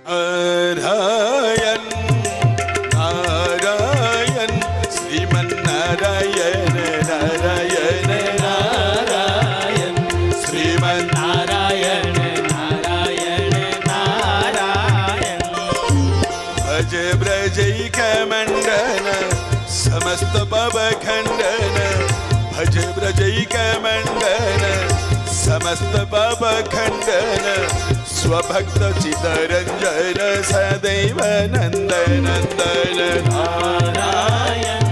नारायण नारायण श्रीमन्नारायण नारायण नारायण श्रीमन्नारायण नारायण नारायण भज ब्रजैक मंडन समस्त भवखंडन भज ब्रजैक मंडन समस्त भवखंडन स्वभक्त चितरंजन सदैव नंदन नंदन नारायण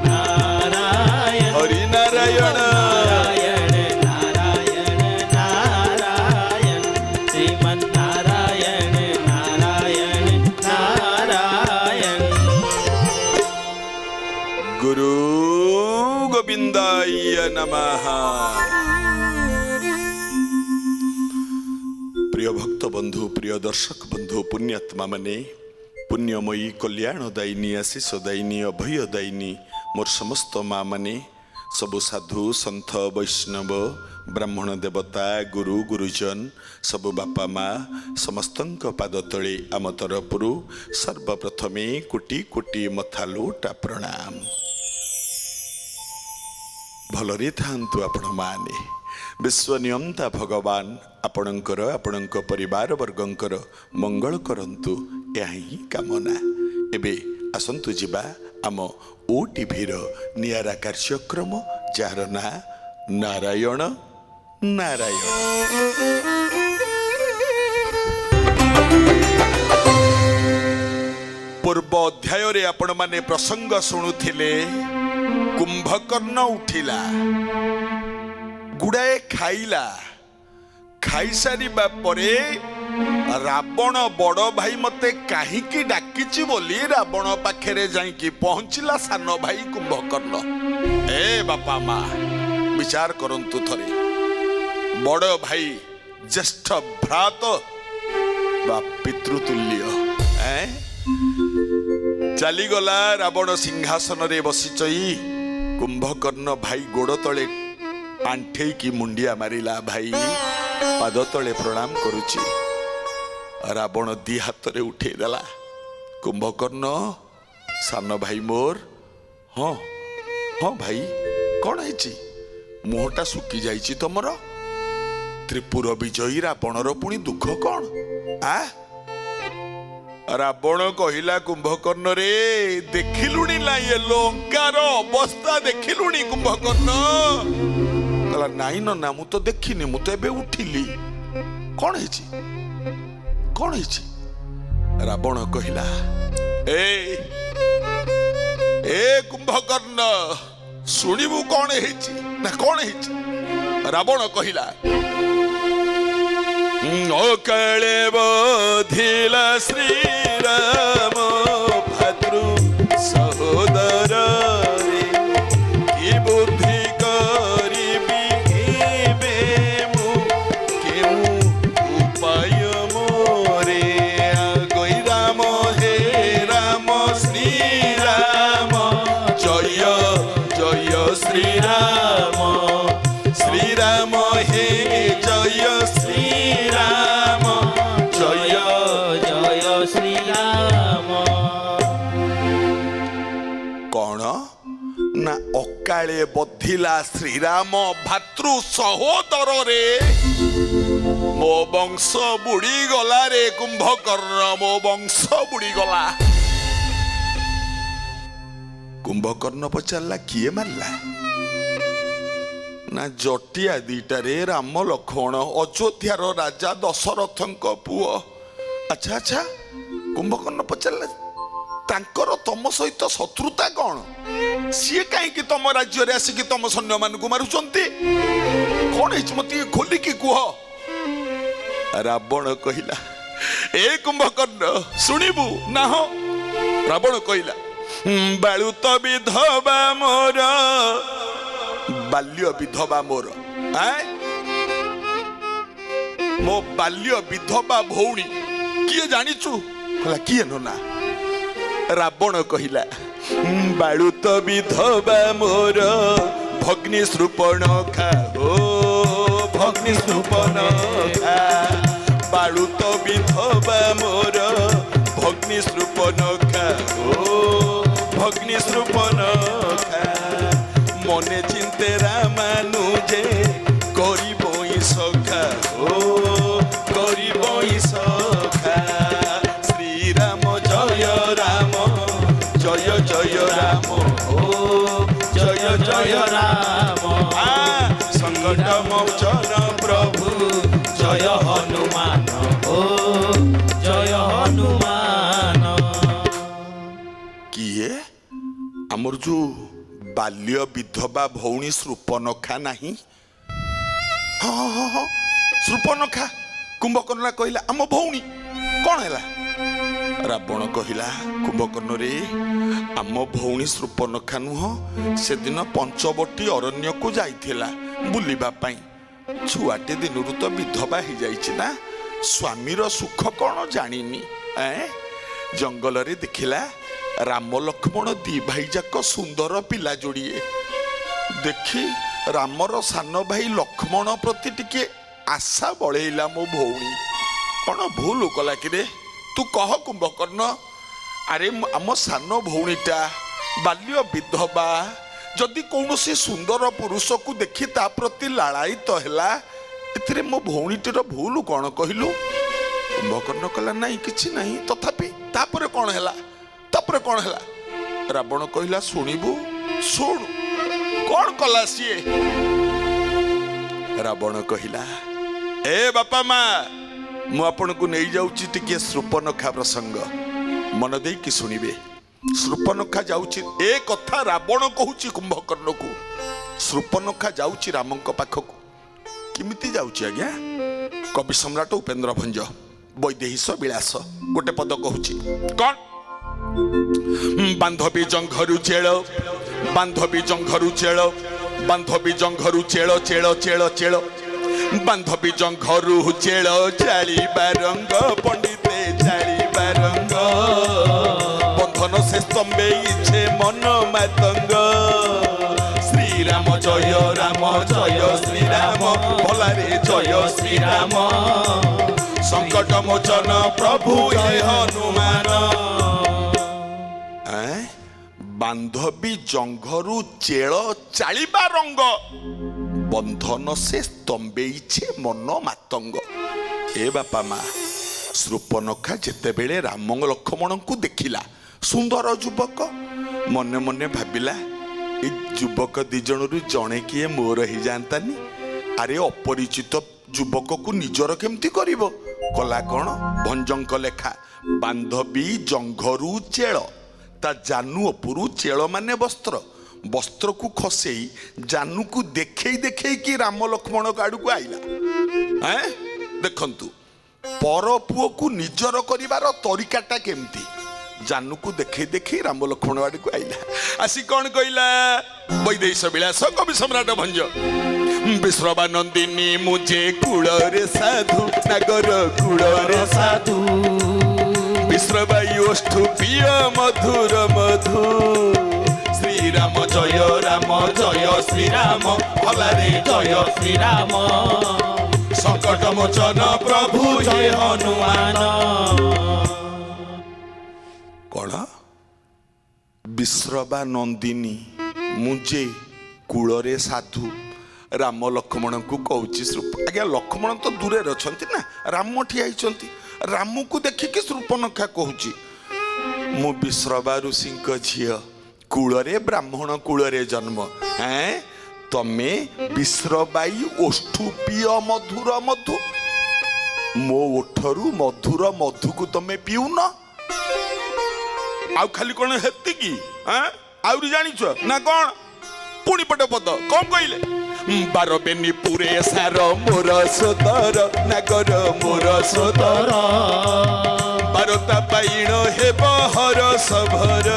नारायण हरि नारायण नारायण नारायण नारायण श्रीमन्नारायण नारायण नारायण गुरु गोविंदाय नमः। प्रिय भक्त बंधु प्रिय दर्शक बंधु पुण्यात्मा माने पुण्यमयी कल्याणदायिनी आशीषदायिनी अभयदायिनी मोर समस्त माँ माने सबु साधु संत वैष्णव ब्राह्मण देवता गुरु गुरुजन सबु बापा माँ समस्तंक पाद तले आम तरफरु सर्वप्रथमे कोटि कोटि मथालुटा प्रणाम। भलरे थांतु आपण माने विश्व नियंता भगवान आपणकर आपणक परिवार वर्गंकर मंगल करंतु यही कामना। एबे आसंतु जिबा आम ओटीभीर नियारा कार्यक्रम जार ना नारायण नारायण। पूर्व अध्याय रे आपण माने प्रसंग शुणुथिले कुंभकर्ण उठिला गुड़ाए खाइला खाई सारी परे रावण बड़ भाई मते कहीं डाकिची बोली रावण पाखे जाइकी पहुंचला सान भाई कुंभकर्ण। ए बापा माँ विचार करंतु थरे बड़ भाई ज्येष्ठ भ्रात बा पितृतुल्य चलीगला रावण सिंहासन रे बसिचई कुंभकर्ण भाई गोड़ तले आंठे की मुंडिया मारिला भाई पाद तले प्रणाम करुची रावण दी हाथ रे उठे देला कुंभकर्ण सान भाई मोर हाँ हाँ भाई कौन है मुहटा सुकी जाइची तमर त्रिपुर विजयी रावणर पुणी दुख कौन आ रावण कहिला कुंभकर्ण रे देखिलुणी ना ये लंकार अवस्था देखिलुणी कुंभकर्ण कहला नाई ना मु तो देखिनी मु तो एबे उठिली कौन है रावण कहिला ए कुंभकर्ण सुनिबु कौन है ना कौन है रावण कहिला अकाले बोधिला श्री राम भद्रु सहोदर की बुद्धि करिबि हेबे मु केउ उपाय मोरे गई राम हे राम श्री राम जय जय श्री राम हे जय श्री राम जय जय श्री राम। कौन ना अकाले बधिला श्रीराम भातृ सहोदर रे मो वंश बुड़ी गला रे कुंभकर्ण मो वंश बुड़ी गला। कुंभकर्ण पचारला किए मारला ना जटिया दीटारे राम लक्ष्मण अयोध्यार राजा दशरथंक पुओ। अच्छा अच्छा कुंभकर्ण पचारला तांकर तम सहित शत्रुता कौन सी कहीं तम राज्य आसिक तम सैन्य मान मारुंट कौन है मत खोलिकी कुह। रावण कहला ए कुंभकर्ण शुणिबु ना हो। रावण कहला बालुत विधवा मोर बाल्य विधवा मोर मो बाल्य विधवा भौणी किए जानिचु कहला किए ना। रावण कहिला बालुत विधवा मोर भग्नि सृपण खा ओ भग्नि सृपण खा ବାଳୁତ ବିଧବା ମୋର ଭଗ୍ନି ସୃପନଖା ଓ ଭଗ୍ନି ସୃପନଖା ମନେ ଚିନ୍ତେ ରାମାନୁଜେ କରିବଇ ସଖା ଓ କରିବଇ ସଖା ଶ୍ରୀରାମ ଜୟ ରାମ ଜୟ ଜୟ ରାମ ଓ ଜୟ ଜୟ ରାମ সংকট মোচন প্রভু জয় হনুমান ও জয় হনুমান কিয়ে আমার যে বাল্য বিধবা ভৌণী সৃপনখা নাহি হ্যাঁ হ্যাঁ হ্যাঁ সৃপনখা কুম্ভকর্ণ কহিলা আম ভৌণী কଣ ହେଲା ରାବଣ କହିଲା କୁମ୍ଭକର୍ଣ୍ଣ ରେ ଆମ ଭଉଣୀ ସୃପନଖା ନୁହଁ ସେଦିନ ପଞ୍ଚବଟୀ ଅରଣ୍ୟକୁ ଯାଇଥିଲା ବୁଲିବା ପାଇଁ ଛୁଆଟେ ଦିନରୁ ତ ବିଧବା ହେଇଯାଇଛି ନା ସ୍ୱାମୀର ସୁଖ କଣ ଜାଣିନି ଜଙ୍ଗଲରେ ଦେଖିଲା ରାମ ଲକ୍ଷ୍ମଣ ଦି ଭାଇ ଯାକ ସୁନ୍ଦର ପିଲା ଯୋଡ଼ିଏ ଦେଖି ରାମର ସାନ ଭାଇ ଲକ୍ଷ୍ମଣ ପ୍ରତି ଟିକେ ଆଶା ବଳେଇଲା ମୋ ଭଉଣୀ କଣ ଭୁଲ କଲା କି ରେ ତୁ କହ କୁମ୍ଭକର୍ଣ୍ଣ ଆରେ ଆମ ସାନ ଭଉଣୀଟା ବାଲ୍ୟ ବିଧବା ଯଦି କୌଣସି ସୁନ୍ଦର ପୁରୁଷକୁ ଦେଖି ତା ପ୍ରତି ଲାଳାୟିତ ହେଲା ଏଥିରେ ମୋ ଭଉଣୀଟିର ଭୁଲ କଣ କହିଲୁ କୁମ୍ଭକର୍ଣ୍ଣ କହିଲା ନାଇଁ କିଛି ନାହିଁ ତଥାପି ତାପରେ କଣ ହେଲା ରାବଣ କହିଲା ଶୁଣିବୁ ଶୁଣ କଣ କଲା ସିଏ ରାବଣ କହିଲା ଏ ବାପା ମା ମୁଁ ଆପଣଙ୍କୁ ନେଇ ଯାଉଛି ଟିକେ ସୃପନଖା ପ୍ରସଙ୍ଗ ମନ ଦେଇକି ଶୁଣିବେ ସୃପନଖା ଯାଉଛି ଏ କଥା ରାବଣ କହୁଛି କୁମ୍ଭକର୍ଣ୍ଣକୁ ସୃପନଖା ଯାଉଛି ରାମଙ୍କ ପାଖକୁ କେମିତି ଯାଉଛି ଆଜ୍ଞା କବି ସମ୍ରାଟ ଉପେନ୍ଦ୍ର ଭଞ୍ଜ ବୈଦେହୀଶ ବିଳାସ ଗୋଟେ ପଦ କହୁଛି କଣ ବାନ୍ଧବୀ ଜଙ୍ଘରୁ ଚେଳ ବାନ୍ଧବୀ ଜଙ୍ଘରୁ ଚେଳ ବାନ୍ଧବୀ ଜଙ୍ଘରୁ ଚେଳ ଚେଳ ଚେଳ ଚେଳ ବାନ୍ଧବୀ ଜଙ୍ଘରୁ ଚେଳ ଚାଳିବା ରଙ୍ଗ ପଣ୍ଡିତେ ଚାଳିବା ରଙ୍ଗ ବନ୍ଧନ ସେ ସ୍ତମ୍ଭେଇଛେ ମନ ମାତଙ୍ଗ ଶ୍ରୀରାମ ଜୟ ଶ୍ରୀରାମ ଭଲାରେ ଜୟ ଶ୍ରୀରାମ সংকট মোচন প্রভু হে হনুমান বান্ধবী জঙ্ঘরু চেল চালিবা রঙ্গ বন্ধন সে স্তম্ভেইছে মন মাতঙ্গ এ বাপা মা সৃপনখা যেতেবেলে রাম লক্ষ্মণଙ୍କୁ ଦେଖିଲା ସୁନ୍ଦର ଯୁବକ ମନେ ମନେ ଭାବିଲା ଏ ଯୁବକ ଦି ଜଣରୁ ଜଣେ କିଏ ମୋର ହେଇଯାଆନ୍ତାନି ଆରେ ଅପରିଚିତ ଯୁବକକୁ ନିଜର କେମିତି କରିବ କଲା କଣ ଭଞ୍ଜଙ୍କ ଲେଖା ବାନ୍ଧବୀ ଜଙ୍ଘରୁ ଚେଳ ତା ଜାନୁ ଉପରୁ ଚେଳ ମାନେ ବସ୍ତ୍ର ବସ୍ତ୍ରକୁ ଖସେଇ ଜାନୁକୁ ଦେଖେଇ ଦେଖେଇକି ରାମ ଲକ୍ଷ୍ମଣଙ୍କ ଆଡକୁ ଆଇଲା ଦେଖନ୍ତୁ ପର ପୁଅକୁ ନିଜର କରିବାର ତରିକାଟା କେମିତି ଜାନୁକୁ ଦେଖେଇ ଦେଖେଇ ରାମ ଲକ୍ଷ୍ମଣ ଆଡକୁ ଆଇଲା ଆସି କଣ କହିଲା ବୈଦେହୀଶ ବିଳାସ କବି ସମ୍ରାଟ ଭଞ୍ଜ ବିଶ୍ରବା ନନ୍ଦିନୀ ମୁझे କୂଳରେ ସାଧୁ ନାଗର କୂଳରେ ସାଧୁ ବିଶ୍ରବାଇ ଓଷ୍ଠୁ ପ୍ରିୟ ମଧୁର ମଧୁ ଶ୍ରୀରାମ ଜୟ ଶ୍ରୀରାମ ଭଲାରେ ଜୟ ଶ୍ରୀରାମ সংকট মোচন প্রভু জয় হনুমান কଣ ବିଶ୍ରବା ନନ୍ଦିନୀ ମୁझे କୂଳରେ ସାଧୁ ରାମ ଲକ୍ଷ୍ମଣଙ୍କୁ କହୁଛି ଆଜ୍ଞା ଲକ୍ଷ୍ମଣ ତ ଦୂରରେ ଅଛନ୍ତି ନା ରାମ ଠିଆ ହେଇଛନ୍ତି ରାମକୁ ଦେଖିକି ସୃପନଖା କହୁଛି ମୁଁ ବିଶ୍ରବା ଋଷିଙ୍କ ଝିଅ କୂଳରେ ବ୍ରାହ୍ମଣ କୂଳରେ ଜନ୍ମ ତମେ ବିଶ୍ରବାଇ ଓଷ୍ଠୁ ପିଅ ମଧୁର ମଧୁ ମୋ ଓଠରୁ ମଧୁର ମଧୁକୁ ତମେ ପିଉନ ଆଉ ଖାଲି କଣ ହେତିକି ଆହୁରି ଜାଣିଛ ନା କଣ ପୁଣି ପଟେ ପଦ କଣ କହିଲେ ବାର ବେନି ପୁରେ ସାର ମୋର ସୋଦର ନାଗର ମୋର ସୋଦର ବାରତା ପାଇଣ ହେବ ହର ସଭର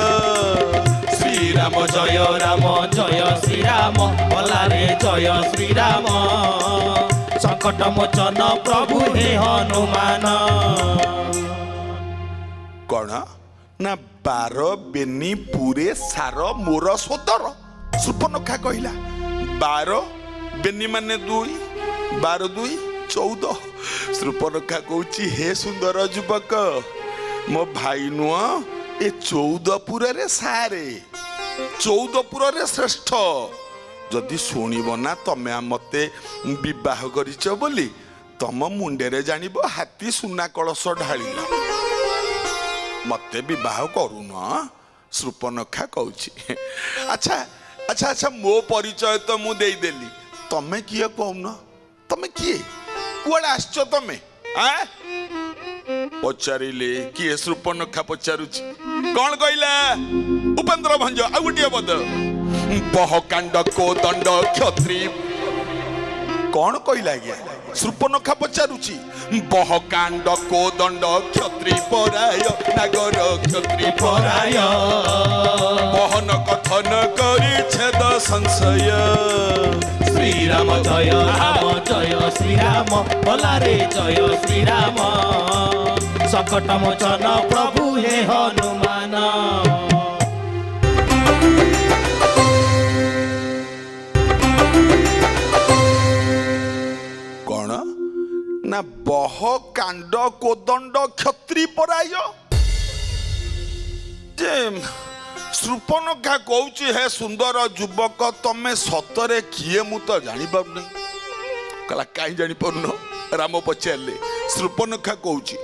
শ্রীরাম জয় শ্রীরাম ভলারে জয় শ্রীরাম সংকট মোচন প্রভু হে হনুমান কଣ না বার বেনি পুরে সার মোর সୋଦର ସୃପନଖା କହିଲା ବାର ବେନି ମାନେ 2 12 2 14 ଶୃପନଖା କହୁଛି ହେ ସୁନ୍ଦର ଯୁବକ ମୋ ଭାଇ ନୁହଁ ଏ 14ପୁରରେ ସାରେ 14ପୁରରେ ଶ୍ରେଷ୍ଠ ଯଦି ଶୁଣିବ ନା ତମେ ମତେ ବିବାହ କରିଛ ବୋଲି ତମ ମୁଣ୍ଡରେ ଜାଣିବ ହାତୀ ସୁନା କଳସ ଢାଳିଲା ମତେ ବିବାହ କରୁନ ଶୃପନଖା କହୁଛି ଆଚ୍ଛା ଆଚ୍ଛା ଆଚ୍ଛା ମୋ ପରିଚୟ ତ ମୁଁ ଦେଇଦେଲି ତମେ କିଏ କହୁନ ତମେ କିଏ କୁଆଡେ ଆସିଛ ତମେ ପଚାରିଲେ କିଏ ଶୃପନଖା ପଚାରୁଛି କଣ କହିଲା ଉପେନ୍ଦ୍ର ଭଞ୍ଜ ଆଉ ଗୋଟିଏ ପଦ ବହକାଣ୍ଡ କୋଦଣ୍ଡ କ୍ଷତ୍ରୀ କଣ କହିଲା ଆଜ୍ଞା ଶୃପନଖା ପଚାରୁଛି ବହକାଣ୍ଡ କୋଦଣ୍ଡ କ୍ଷତ୍ରୀ ପରାୟ ନାଗର କ୍ଷତ୍ରୀ ପରାୟ ବହନ କଥନ କରି ଛେଦ ସଂଶୟ ଶ୍ରୀରାମ ଜୟ ଶ୍ରୀରାମ ବଲାରେ ଜୟ ଶ୍ରୀରାମ ସଙ୍କଟ ମୋଚନ ପ୍ରଭୁ ହେ ହନୁମାନ କଣ ନା ବହକାଣ୍ଡ କୋଦଣ୍ଡ କ୍ଷତ୍ରୀ ପରାୟ ଯେ ଶୃପନଖା କହୁଛି ହେ ସୁନ୍ଦର ଯୁବକ ତମେ ସତରେ କିଏ ମୁଁ ତ ଜାଣିପାରୁନି କହିଲା କାହିଁ ଜାଣିପାରୁନ ରାମ ପଚାରିଲେ ଶୃପନଖା କହୁଛି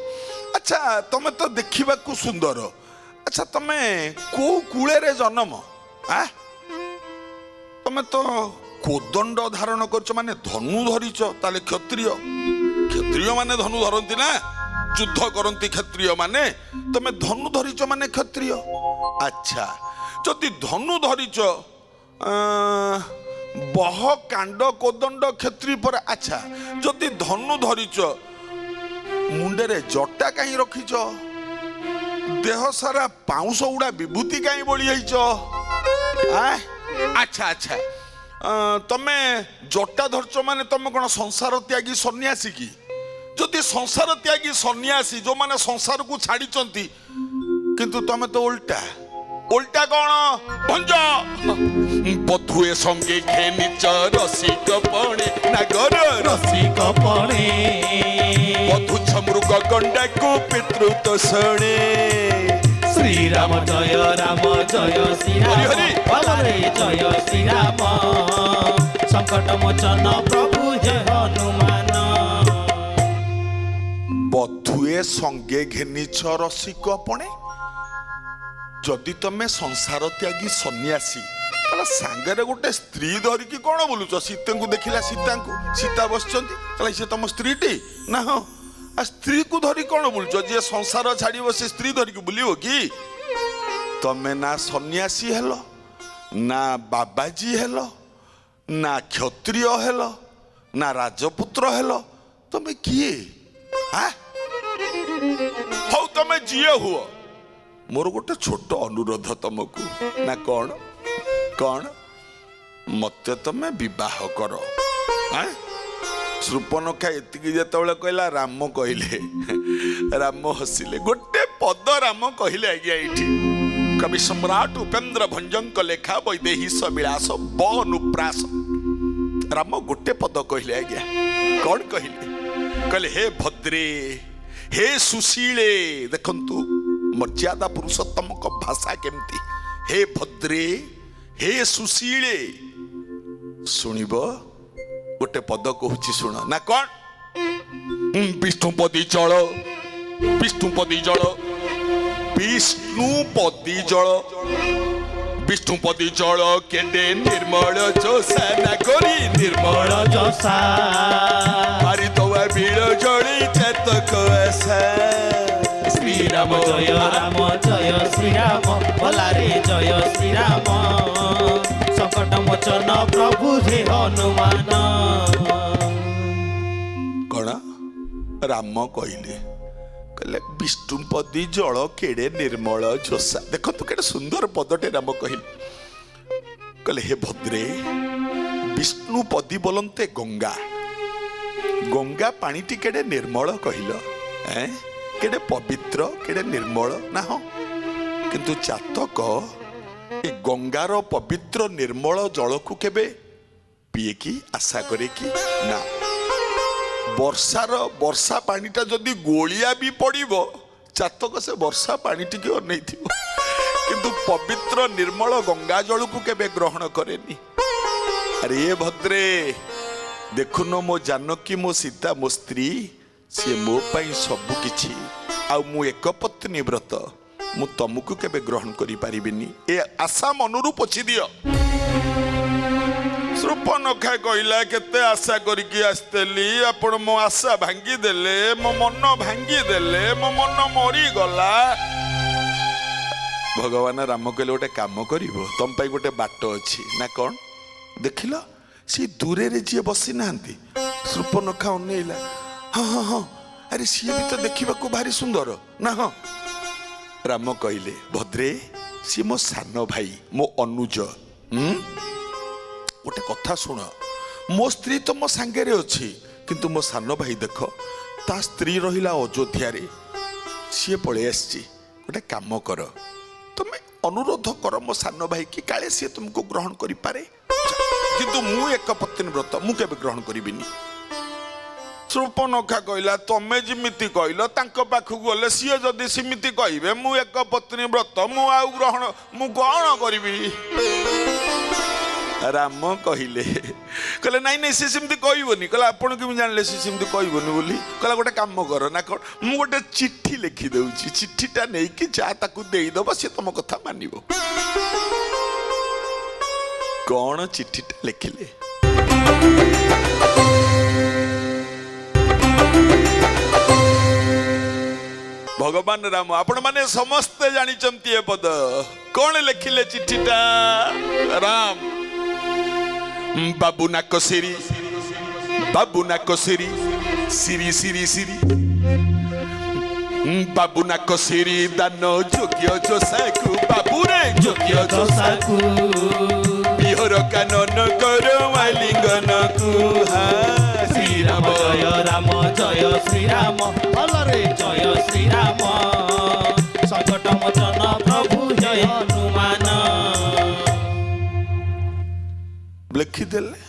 ଆଚ୍ଛା ତମେ ତ ଦେଖିବାକୁ ସୁନ୍ଦର ଆଚ୍ଛା ତମେ କୋଉ କୂଳରେ ଜନ୍ମ ତମେ ତ କୋଦଣ୍ଡ ଧାରଣ କରିଛ ମାନେ ଧନୁ ଧରିଛ ତାହେଲେ କ୍ଷତ୍ରିୟ ମାନେ ଧନୁ ଧରନ୍ତି ନା ଯୁଦ୍ଧ କରନ୍ତି କ୍ଷତ୍ରିୟ ମାନେ ତମେ ଧନୁ ଧରିଛ ମାନେ କ୍ଷତ୍ରିୟ ଆଚ୍ଛା ଯଦି ଧନୁ ଧରିଛ ବହକାଣ୍ଡ କୋଦଣ୍ଡ କ୍ଷତ୍ରୀ ପରେ ଆଚ୍ଛା ଯଦି ଧନୁ ଧରିଛ ମୁଣ୍ଡରେ ଜଟା କାହିଁ ରଖିଛ ଦେହ ସାରା ପାଉଁଶ ଗୁଡା ବିଭୂତି କାହିଁ ବୋଳି ଯାଇଛ ଆଚ୍ଛା ଆଚ୍ଛା ତମେ ଜଟା ଧରିଛ ମାନେ ତମେ କଣ ସଂସାର ତ୍ୟାଗୀ ସନ୍ନ୍ୟାସୀ କି ଯଦି ସଂସାର ତ୍ୟାଗୀ ସନ୍ନ୍ୟାସୀ ଯୋଉମାନେ ସଂସାରକୁ ଛାଡିଛନ୍ତି କିନ୍ତୁ ତମେ ତ ଓଲଟା କଣ ଭଞ୍ଜ ବଧୁଏ ସଙ୍ଗେ ଘେନିଚ ରସିକ ପଣେ ନାଗର ରସିକ ପଣେ ବଧୁ ଛମୃଗ ଗଣ୍ଡାକୁ ପିତୃତ ଶଣେ ଶ୍ରୀରାମ ଜୟ ଶ୍ରୀରାମ ବଲାରେ ଜୟ ଶ୍ରୀରାମ ସଙ୍କଟ ମୋଚନ ପ୍ରଭୁ ହେ ହନୁମାନ ବଧୁଏ ସଙ୍ଗେ ଘେନିଛ ରସିକ ପଣେ ଯଦି ତମେ ସଂସାର ତ୍ୟାଗୀ ସନ୍ନ୍ୟାସୀ ତାହେଲେ ସାଙ୍ଗରେ ଗୋଟେ ସ୍ତ୍ରୀ ଧରିକି କଣ ବୁଲୁଛ ସୀତାଙ୍କୁ ଦେଖିଲା ସୀତା ବସିଛନ୍ତି ତାହେଲେ ସେ ତମ ସ୍ତ୍ରୀଟି ନା ହଁ ସ୍ତ୍ରୀକୁ ଧରି କଣ ବୁଲୁଛ ଯିଏ ସଂସାର ଛାଡିବ ସେ ସ୍ତ୍ରୀ ଧରିକି ବୁଲିବ କି ତମେ ନା ସନ୍ନ୍ୟାସୀ ହେଲ ନା ବାବାଜୀ ହେଲ ନା କ୍ଷତ୍ରିୟ ହେଲ ନା ରାଜପୁତ୍ର ହେଲ ତମେ କିଏ ହଉ ତମେ ଯିଏ ହୁଅ ମୋର ଗୋଟେ ଛୋଟ ଅନୁରୋଧ ତମକୁ ନା କଣ ମତେ ତମେ ବିବାହ କର ଶୃପନଖା ଏତିକି ଯେତେବେଳେ କହିଲା ରାମ କହିଲେ ରାମ ହସିଲେ ଗୋଟେ ପଦ ରାମ କହିଲେ ଆଜ୍ଞା ଏଇଠି କବି ସମ୍ରାଟ ଉପେନ୍ଦ୍ର ଭଞ୍ଜଙ୍କ ଲେଖା ବୈଦେହୀଶ ବିଳାସ ବନୁପ୍ରାସ ରାମ ଗୋଟେ ପଦ କହିଲେ ଆଜ୍ଞା କଣ କହିଲେ ହେ ଭଦ୍ରେ ହେ ସୁଶୀଳେ ଦେଖନ୍ତୁ ମର୍ଯ୍ୟାଦା ପୁରୁଷୋତ୍ତମଙ୍କ ଭାଷା କେମିତି ହେ ଭଦ୍ରେ ହେ ସୁଶୀଳେ ଶୁଣିବ ଗୋଟେ ପଦ କହୁଛି ଶୁଣ ନା କଣ ବିଷ୍ଣୁପଦୀ ଜଳ ବିଷ୍ଣୁପଦୀ ଜଳ କେଡେ ନିର୍ମଳ ଯୋଷା ନାଗରୀ ନିର୍ମଳ ଯୋଷା ମାରିଦବା ବୀର ଜଳି ଚାତକ ଆଶା ଶ୍ରୀରାମ ଜୟ ଶ୍ରୀରାମ ବଲାରେ ଜୟ ଶ୍ରୀରାମ ସଙ୍କଟ ମୋଚନ ପ୍ରଭୁ ହେ ହନୁମାନ କଣ ରାମ କହିଲେ ବିଷ୍ଣୁପଦୀ ଜଳ କେଡେ ନିର୍ମଳ ଯୋଷା ଦେଖନ୍ତୁ କେଡେ ସୁନ୍ଦର ପଦଟେ ରାମ କହିଲେ ହେ ଭଦ୍ରେ ବିଷ୍ଣୁପଦୀ ବୋଲନ୍ତେ ଗଙ୍ଗା ପାଣିଟି କେଡେ ନିର୍ମଳ କହିଲ କେଡେ ପବିତ୍ର କେଡେ ନିର୍ମଳ ନା ହଁ କିନ୍ତୁ ଚାତକ ଏ ଗଙ୍ଗାର ପବିତ୍ର ନିର୍ମଳ ଜଳକୁ କେବେ ପିଏ କି ଆଶା କରେ କି ନା ବର୍ଷା ପାଣିଟା ଯଦି ଗୋଳିଆ ବି ପଡ଼ିବ ଚାତକ ସେ ବର୍ଷା ପାଣି ଟିକେ ଅନେଇଥିବ, କିନ୍ତୁ ପବିତ୍ର ନିର୍ମଳ ଗଙ୍ଗା ଜଳକୁ କେବେ ଗ୍ରହଣ କରେନି। ଆରେ ଭଦ୍ରେ, ଦେଖୁନ ମୋ ଜାନକୀ, ମୋ ସୀତା, ମୋ ସ୍ତ୍ରୀ, ସିଏ ମୋ ପାଇଁ ସବୁ କିଛି। ଆଉ ମୁଁ ଏକ ପତ୍ନୀ ବ୍ରତ, ମୁଁ ତମକୁ କେବେ ଗ୍ରହଣ କରିପାରିବିନି। ଏ ଆଶା ମନରୁ ପୋଛି ଦିଅ। ଶୂର୍ପଣଖା କହିଲା, କେତେ ଆଶା କରିକି ଆସିଥିଲି, ଆପଣ ମୋ ଆଶା ଭାଙ୍ଗିଦେଲେ, ମୋ ମନ ଭାଙ୍ଗିଦେଲେ, ମୋ ମନ ମରିଗଲା। ଭଗବାନ ରାମ କହିଲେ, ଗୋଟେ କାମ କରିବ, ତମ ପାଇଁ ଗୋଟେ ବାଟ ଅଛି। ନା କଣ? ଦେଖିଲ ସେ ଦୂରରେ ଯିଏ ବସି ନାହାନ୍ତି, ଶୂର୍ପଣଖା ଅନେଇଲା। ହଁ ହଁ ହଁ, ଆରେ ସିଏ ବି ତ ଦେଖିବାକୁ ଭାରି ସୁନ୍ଦର ନା? ହଁ। ରାମ କହିଲେ, ଭଦ୍ରେ, ସିଏ ମୋ ସାନ ଭାଇ, ମୋ ଅନୁଜ। ଗୋଟେ କଥା ଶୁଣ, ମୋ ସ୍ତ୍ରୀ ତ ମୋ ସାଙ୍ଗରେ ଅଛି, କିନ୍ତୁ ମୋ ସାନ ଭାଇ ଦେଖ, ତା ସ୍ତ୍ରୀ ରହିଲା ଅଯୋଧ୍ୟାରେ, ସିଏ ପଳେଇ ଆସିଛି। ଗୋଟେ କାମ କର, ତମେ ଅନୁରୋଧ କର ମୋ ସାନ ଭାଇ କି, କାଳେ ସିଏ ତୁମକୁ ଗ୍ରହଣ କରିପାରେ। କିନ୍ତୁ ମୁଁ ଏକ ପତ୍ନୀ ବ୍ରତ, ମୁଁ କେବେ ଗ୍ରହଣ କରିବିନି। ଶୂର୍ପଣଖା କହିଲା, ତମେ ଯେମିତି କହିଲ ତାଙ୍କ ପାଖକୁ ଗଲେ ସିଏ ଯଦି ସେମିତି କହିବେ ମୁଁ ଏକ ପତ୍ନୀ ବ୍ରତ, ମୁଁ ଆଉ ମୁଁ କଣ କରିବି? ରାମ କହିଲେ ନାଇଁ ନାଇଁ ସେ ସେମିତି କହିବନି। କହିଲା, ଆପଣ କେମିତି ଜାଣିଲେ ସେ ସେମିତି କହିବନି ବୋଲି? କହିଲା, ଗୋଟେ କାମ କର ନା କଣ, ମୁଁ ଗୋଟେ ଚିଠି ଲେଖି ଦଉଛି, ଚିଠିଟା ନେଇକି ଯା ତାକୁ ଦେଇଦବ, ସେ ତମ କଥା ମାନିବ। କଣ ଚିଠିଟା ଲେଖିଲେ? ଭଗବାନ ରାମ, ଆପଣ ମାନେ ସମସ୍ତେ ଜାଣିଛନ୍ତି ଏ ପଦ। କଣ ଲେଖିଲେ ଚିଠିଟା? ରାମ, ବାବୁ ନାକ ସିରି, ବାବୁ ନାକ ସିରି, ସିରି ସିରି ସିରି, ବାବୁ ନାକ ସିରି ଦାନ ଯୋଗ୍ୟ ଯୋଷାକୁ, ବାବୁରେ ଯୋଗ୍ୟ ଯୋଷାକୁ, ବିହର କାନନ କର ଆଲିଙ୍ଗନକୁ। ଶ୍ରୀରାମ ଜୟ ରାମ ଜୟ ଶ୍ରୀରାମ, ଭଲରେ ଜୟ ଶ୍ରୀରାମ, ସଂକଟ ମୋଚନ ପ୍ରଭୁ ଜୟ ହନୁମାନ। ଲେଖିଦେଲେ,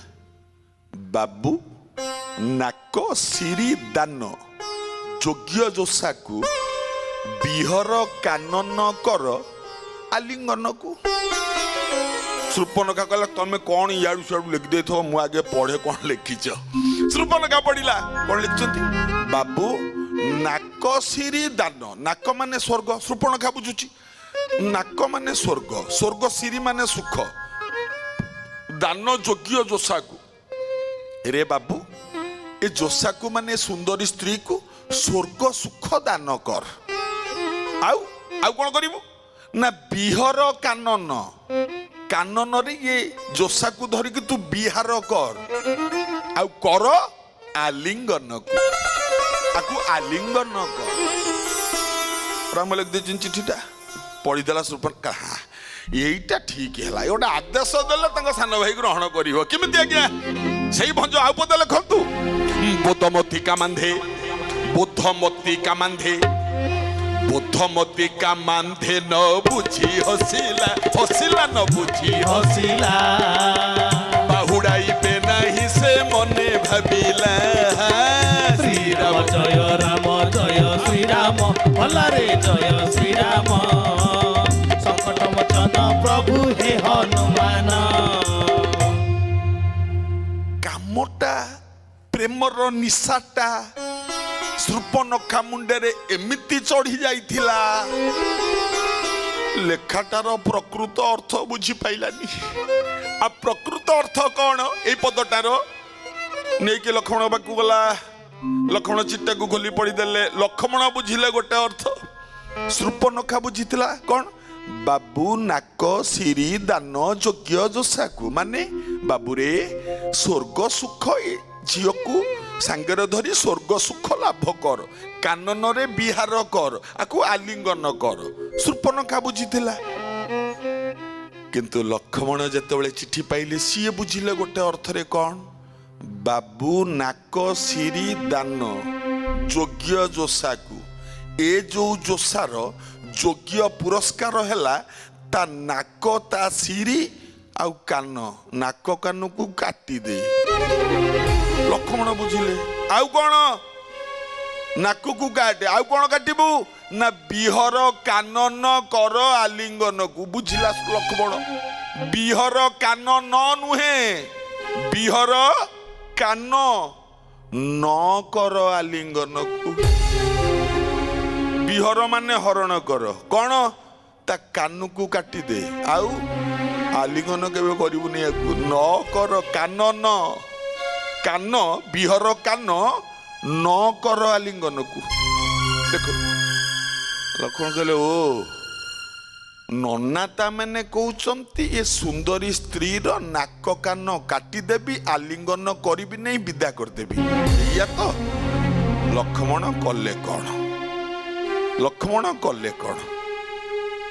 ବାବୁ ନାକ ସିରି ଦାନ ଯୋଗ୍ୟ ଯୋଷାକୁ, ବିହର କାନନ କର ଆଲିଙ୍ଗନକୁ। ଶୂର୍ପଣଖା କହିଲା, ତମେ କଣ ଇଆଡୁ ସିଆଡୁ ଲେଖିଦେଇଥିବ, ମୁଁ ଆଗେ ପଢେ କଣ ଲେଖିଛ। ଶୂର୍ପଣଖା ପଢିଲା, କଣ ଲେଖିଛନ୍ତି? ବାବୁ ନାକ ସିରି ଦାନ, ନାକ ମାନେ ସ୍ୱର୍ଗ, ଶୂର୍ପଣଖା ବୁଝୁଛି। ନାକ ମାନେ ସ୍ୱର୍ଗ, ସ୍ୱର୍ଗ ସିରି ମାନେ ସୁଖ, ଦାନ ଯୋଗ୍ୟ ଯୋଷାକୁ। ରେ ବାବୁ, ଏ ଯୋଷାକୁ ମାନେ ସୁନ୍ଦରୀ ସ୍ତ୍ରୀକୁ ସ୍ୱର୍ଗ ସୁଖ ଦାନ କର। ଆଉ କଣ କରିବୁ ନା, ବିହର କାନନ, କାନନରେ ଇଏ ଯୋଷାକୁ ଧରିକି ତୁ ବିହାର କର। ଆଉ କର ଆଲିଙ୍ଗନକୁ, ତାକୁ ଆଲିଙ୍ଗନ କର। ରାମ ଲେଖିଦେଇଛନ୍ତି ଚିଠିଟା, ପଢିଦେଲା ଶୂର୍ପଣଖା। ଏଇଟା ଠିକ ହେଲା, ଗୋଟେ ଆଦେଶ ଦେଲେ ତାଙ୍କ ସାନ ଭାଇ ଗ୍ରହଣ କରିବ। କେମିତି ଆଜ୍ଞା? ସେଇ ଭଞ୍ଜ ଆଉ ପଦେ ଲେଖନ୍ତୁ। ବୋଧମତୀ କାମାନ୍ଧେ, ବୋଧମତୀ କାମାନ୍ଧେ, ବୋଧମତୀ କାମାନ୍ଧେ ନ ବୁଝି ହସିଲା, ହସିଲା ନ ବୁଝି ହସିଲା, ବାହୁଡାଇବେ ନାହିଁ ସେ ମନେ ଭାବିଲା। ଶ୍ରୀରାମ ଜୟ ରାମ ଜୟ ଶ୍ରୀରାମ, ଭଲରେ ଜୟ ଶ୍ରୀରାମ, ସଂକଟ ମୋଚନ ପ୍ରଭୁ ହେ ହନୁମାନ। କାମଟା, ପ୍ରେମର ନିଶାଟା ଶୂର୍ପଣଖା ମୁଣ୍ଡରେ ଏମିତି ଚଢି ଯାଇଥିଲା, ଲେଖାଟାର ପ୍ରକୃତ ଅର୍ଥ ବୁଝି ପାଇଲାନି। ଆଉ ପ୍ରକୃତ ଅର୍ଥ କଣ? ଏଇ ପଦଟାର ନେଇକି ଲକ୍ଷ୍ମଣ ପାଖକୁ ଗଲା, ଲକ୍ଷ୍ମଣ ଚିଠାକୁ ଖୋଲି ପଢିଦେଲେ। ଲକ୍ଷ୍ମଣ ବୁଝିଲେ ଗୋଟେ ଅର୍ଥ, ଶୂର୍ପଣଖା ବୁଝିଥିଲା କଣ? ବାବୁ ନାକ ସିରି ଦାନ ଯୋଗ୍ୟ ଯୋଷାକୁ, ମାନେ ବାବୁରେ ସ୍ୱର୍ଗ ସୁଖ ଝିଅକୁ ସାଙ୍ଗରେ ଧରି ସ୍ୱର୍ଗ ସୁଖ ଲାଭ କର, କାନନରେ ବିହାର କର, ଆକୁ ଆଲିଙ୍ଗନ କର। ଶୂର୍ପଣଖା ବୁଝିଥିଲା। କିନ୍ତୁ ଲକ୍ଷ୍ମଣ ଯେତେବେଳେ ଚିଠି ପାଇଲେ, ସିଏ ବୁଝିଲେ ଗୋଟେ ଅର୍ଥରେ କଣ? ବାବୁ ନାକ ସିରି ଦାନ ଯୋଗ୍ୟ ଯୋଷାକୁ, ଏ ଯୋଉ ଯୋଷାର ଯୋଗ୍ୟ ପୁରସ୍କାର ହେଲା ତା ନାକ, ତା ସିରି ଆଉ କାନ, ନାକ କାନକୁ କାଟି ଦେଇ। ଲକ୍ଷ୍ମଣ ବୁଝିଲେ आउ कौन नाकू काटे आउ कौन काटबू ना बिहर कानन कर आलिंगन को बुझिला लक्ष्मण बिहर कानन नुहे बिहर कान न कर आलिंगन को बिहर माने हरण कर कौन ता कान को काटी दे आउ आलिंगन केबे करिबुनी न कर कानन कान बिहर कान न कर आलिंगन को देखो लक्ष्मण कहले ओ नन्ना मैंने कहते ये सुंदरी स्त्री रो नाक कान काटिदेवी आलिंगन करी नहीं विदा करदेवी या तो लक्ष्मण कले कौन लक्ष्मण कले कौन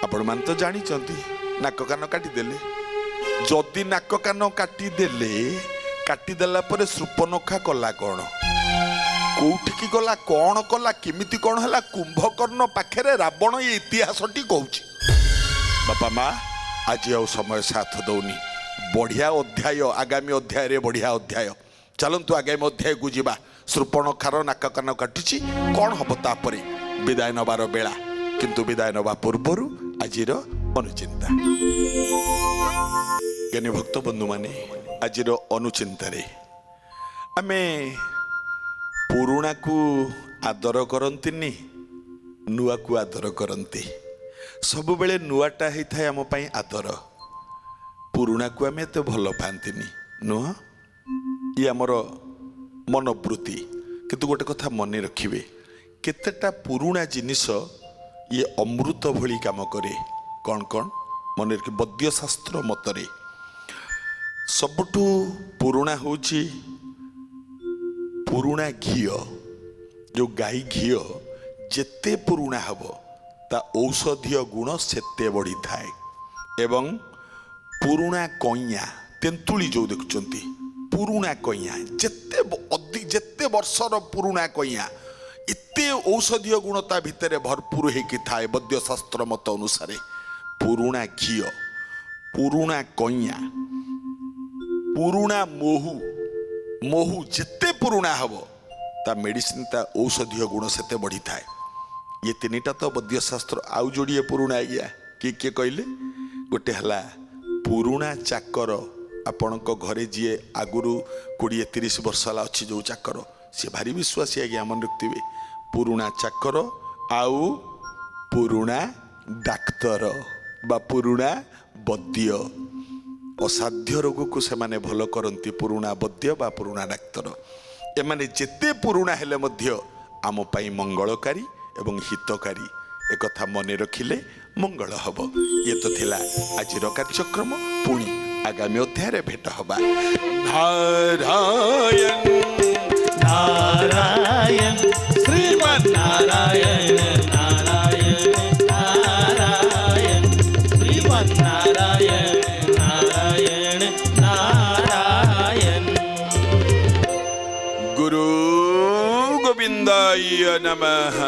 आपण मान तो जानी नाक कान काटिदेले जदि नाक कान काटिदेले काटिदेला पर शूर्पणखा कला कौन कौटिकी गला कौन कला किमिति कौन है कुंभकर्ण पाखे रावण ये इतिहासटी कहूँ बापा माँ आज आ समय साथ दौनी बढ़िया अध्याय आगामी अध्याय रे बढ़िया अध्याय चलतु आगामी अध्याय को जीवा शूर्पणखार नाक कान काटुची कौन हम तापर विदाय नबार बेला किंतु विदाय नबा पूर्वर आज अनुचिंता ज्ञानी भक्त बंधु माने आज अनुचिंतार आमे पुरुणा को आदर करंतिनी नुआ को आदर करंती सब बेले नुआटा होता है आम आदर पुरुणा को आम एत भल पाती नुह ये आमर मनोवृत्ति किंतु गोटे कथा मन रखिए केतेटा पुरुणा जिनिस ये अमृत भली काम करे कौन कौन मन रखी बद्यशास्त्र मतरे सबुठु पुरुणा होची पुरुणा घी जो गाई घी जेते पुरुणा हब ता औषधीय गुण सेते बढ़ी थाए एवं पुरुणा कइया तेंतुली जो देखुचंती पुरुणा कइया जेते वर्षर पुरुणा कइया इते औषधीय गुण ता भितरे भरपूर हेकी थाए वैद्यशास्त्र मत अनुसार पुरुणा घी पुरुणा कइया पुरुणा मोहू मोहू जेते पुरुणा हब ता मेडिसिन ता औषधीय गुण सेते बढ़ी थाए ये तीनटा तो वैद्यशास्त्र आउ जोड़िए पुरुणा आज्ञा किए कहले गोटे हला पुरुणा चाकर आपण घरे जी आगुरी 20-30 वर्ष है अच्छी जो चाकर सी भारी विश्वासी आज्ञा मन रखिए पुरुणा चाकर आउ पुरुणा डाक्तर बा पुरुणा वैद्य असाध्य रोग को से माने भल करती पुरुणा वैद्य बा पुरुणा डाक्तर एमाने जेते पुरुणा हेले मध्य आम पाई मंगलकारी एवं हितकारी एक कथा मन रखिले मंगल हब ये तो थिला आजिर कार्यक्रम पुणी आगामी अध्याय भेट हबा नारायण नारायण श्रीमन नारायण नारायण नारायण श्रीमन नारायण नारायण नारायण गुरु गोविंदाय नमः।